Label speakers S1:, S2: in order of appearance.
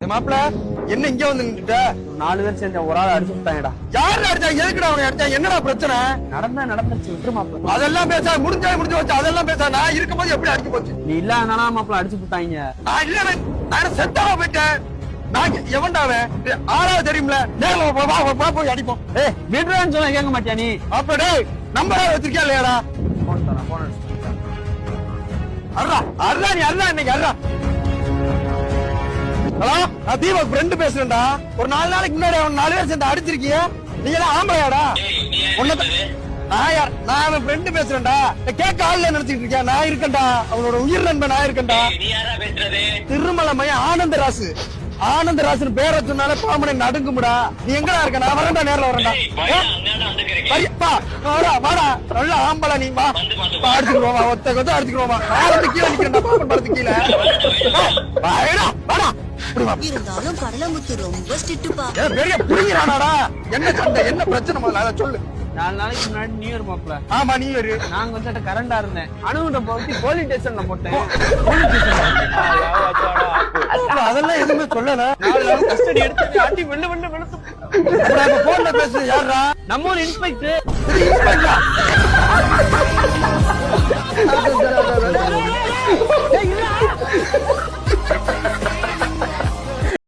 S1: மாப்பிள என்ன இங்க வந்து நின்னுட்ட?
S2: 4 பேர் சேர்ந்து ஒரு ஆள் அடிச்சு விட்டாங்கடா.
S1: யாரு அடிச்சா? எதுக்குடா அவனை அடிச்சா? என்னடா பிரச்சனை?
S2: நடந்துச்சு விட்டுரு மாப்பிள.
S1: அதெல்லாம் பேச முடிஞ்சு வச்சு அதெல்லாம் பேச நான் இருக்கும்போது எப்படி அடிச்சு போச்சு?
S2: நீ இல்லாதனால மாப்பிள அடிச்சு விட்டாங்க.
S1: நான் இல்ல நான் செத்தாவ போயிட்டேன். நான் எவன்டாவே ஆளாவது தெரியும்ல. நேர்ல வா போய் அடிப்போம்.
S2: ஏய் விடுறேன்னு சொன்னா கேட்க மாட்டியா நீ?
S1: அப்ப டேய் நம்பரா வச்சிருக்கியா இல்லையாடா?
S2: போன் தரேன் போன் அடிச்சு.
S1: அர்ரா நீ அர்ரா இன்னைக்கு அர்ரா. ஹலோ நான் தீபக் ஃப்ரெண்ட் பேசுறேன்டா. ஒரு 4 நாளைக்கு முன்னாடி அவன் 4 பேர் சேர்ந்து அடிச்சிருக்கிய. நீ எல்லாம் ஆம்பளையாடா? நான் அவன் ஃப்ரெண்ட் பேசுறேன்டா. கேட்க ஆள்ல நினைச்சிட்டு இருக்கியா? நான் இருக்கேன்டா. அவனோட உயிர் நண்பன் நான் இருக்கேன்டா. திருமலை மையம் ஆனந்தராசன் பேரை சொன்னாலே பாமனை நடுங்கும்டா. நீ எங்கடா இருக்க? நான் வரேன்டா, நேர்ல வரேன்டா. வாடா நல்ல ஆம்பளை நீ வா. அடிச்சுக்குவோமா ஒத்த கொத்த அடிச்சுக்குவோமா. நான் கீழே நிக்கிறேன்டா. பாப்பன் படத்து கீழே வாடா.
S3: இருந்தாலும் கடலமுத்து ரொம்ப ஸ்ட்ரிக்ட்டுப்பா.
S1: பெரிய புரிகிறானாடா? என்ன சண்டை? என்ன பிரச்சனை? முதல்ல அதை சொல்லு.
S2: 4 நாளைக்கு முன்னாடி நியூ இயர் மாப்பிள.
S1: ஆமா நீ இரு.
S2: நாங்க வந்துட்டு கரண்டா இருந்தேன். அணுகுண்ட போட்டு போலீஸ் ஸ்டேஷன்ல போட்டேன்.
S1: அதெல்லாம் எதுவுமே சொல்லல.
S2: 4 நாள் கஸ்டடி எடுத்து ஆட்டி வெள்ளு
S1: போன்ல பேசு. யாரா?
S2: நம்ம ஒரு இன்ஸ்பெக்டர்.